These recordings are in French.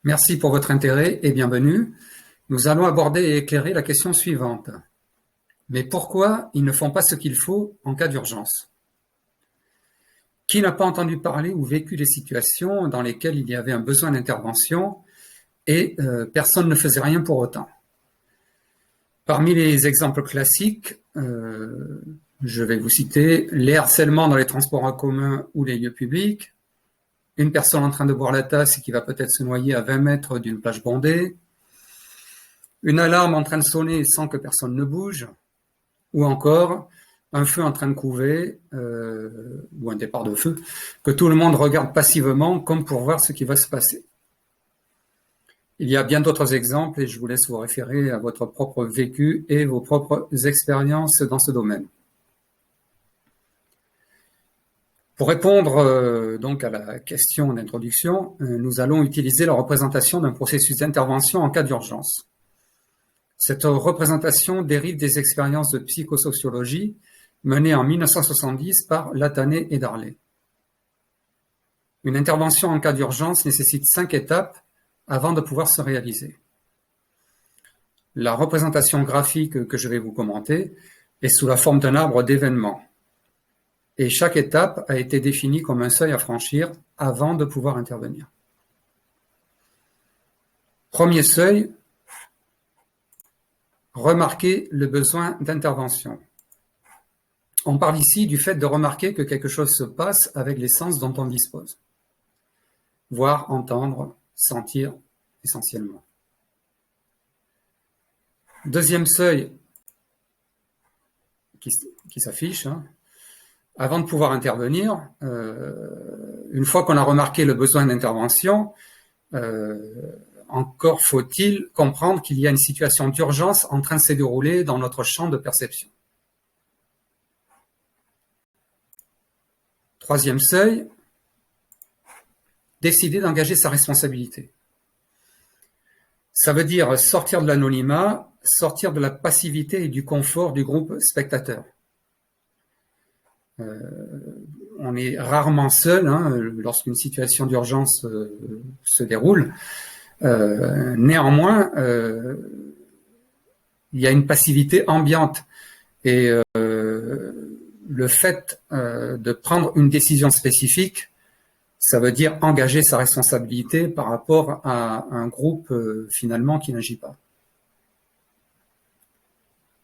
Merci pour votre intérêt et bienvenue. Nous allons aborder et éclairer la question suivante. Mais pourquoi ils ne font pas ce qu'il faut en cas d'urgence? Qui n'a pas entendu parler ou vécu des situations dans lesquelles il y avait un besoin d'intervention et personne ne faisait rien pour autant? Parmi les exemples classiques, je vais vous citer les harcèlements dans les transports en commun ou les lieux publics, une personne en train de boire la tasse et qui va peut-être se noyer à 20 mètres d'une plage bondée, une alarme en train de sonner sans que personne ne bouge, ou encore un feu en train de couver, ou un départ de feu, que tout le monde regarde passivement comme pour voir ce qui va se passer. Il y a bien d'autres exemples et je vous laisse vous référer à votre propre vécu et vos propres expériences dans ce domaine. Pour répondre donc à la question d'introduction, nous allons utiliser la représentation d'un processus d'intervention en cas d'urgence. Cette représentation dérive des expériences de psychosociologie menées en 1970 par Latané et Darley. Une intervention en cas d'urgence nécessite 5 étapes avant de pouvoir se réaliser. La représentation graphique que je vais vous commenter est sous la forme d'un arbre d'événements. Et chaque étape a été définie comme un seuil à franchir avant de pouvoir intervenir. Premier seuil, remarquer le besoin d'intervention. On parle ici du fait de remarquer que quelque chose se passe avec les sens dont on dispose. Voir, entendre, sentir essentiellement. Deuxième seuil qui s'affiche, avant de pouvoir intervenir, une fois qu'on a remarqué le besoin d'intervention, encore faut-il comprendre qu'il y a une situation d'urgence en train de se dérouler dans notre champ de perception. Troisième seuil, décider d'engager sa responsabilité. Ça veut dire sortir de l'anonymat, sortir de la passivité et du confort du groupe spectateur. On est rarement seul lorsqu'une situation d'urgence se déroule. Néanmoins, il y a une passivité ambiante et le fait de prendre une décision spécifique, ça veut dire engager sa responsabilité par rapport à un groupe finalement qui n'agit pas.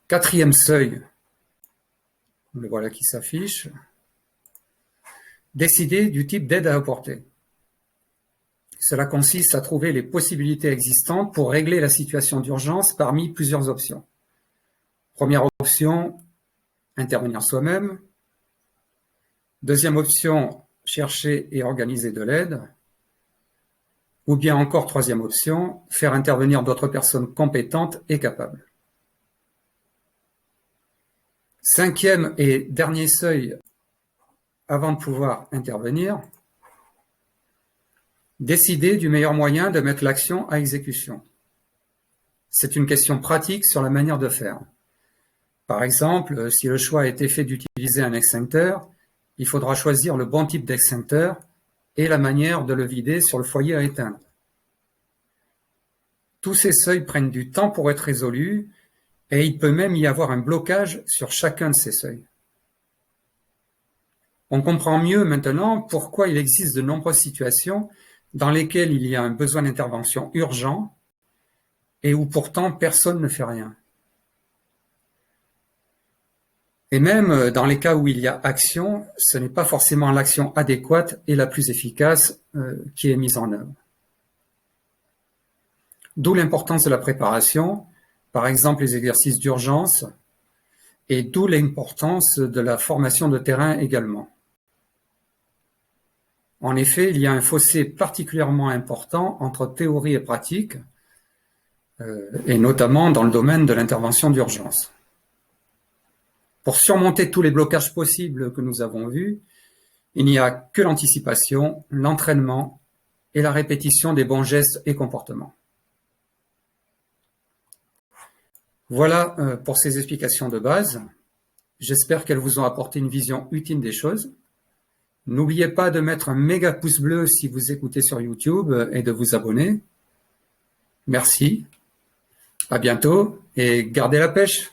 Quatrième seuil, le voilà qui s'affiche. Décider du type d'aide à apporter. Cela consiste à trouver les possibilités existantes pour régler la situation d'urgence parmi plusieurs options. Première option, intervenir soi-même. Deuxième option, chercher et organiser de l'aide. Ou bien encore troisième option, faire intervenir d'autres personnes compétentes et capables. Cinquième et dernier seuil, avant de pouvoir intervenir, décider du meilleur moyen de mettre l'action à exécution. C'est une question pratique sur la manière de faire. Par exemple, si le choix a été fait d'utiliser un extincteur, il faudra choisir le bon type d'extincteur et la manière de le vider sur le foyer à éteindre. Tous ces seuils prennent du temps pour être résolus et il peut même y avoir un blocage sur chacun de ces seuils. On comprend mieux maintenant pourquoi il existe de nombreuses situations dans lesquelles il y a un besoin d'intervention urgent et où pourtant personne ne fait rien. Et même dans les cas où il y a action, ce n'est pas forcément l'action adéquate et la plus efficace qui est mise en œuvre. D'où l'importance de la préparation, par exemple les exercices d'urgence, et d'où l'importance de la formation de terrain également. En effet, il y a un fossé particulièrement important entre théorie et pratique, et notamment dans le domaine de l'intervention d'urgence. Pour surmonter tous les blocages possibles que nous avons vus, il n'y a que l'anticipation, l'entraînement et la répétition des bons gestes et comportements. Voilà pour ces explications de base. J'espère qu'elles vous ont apporté une vision utile des choses. N'oubliez pas de mettre un méga pouce bleu si vous écoutez sur YouTube et de vous abonner. Merci, à bientôt et gardez la pêche.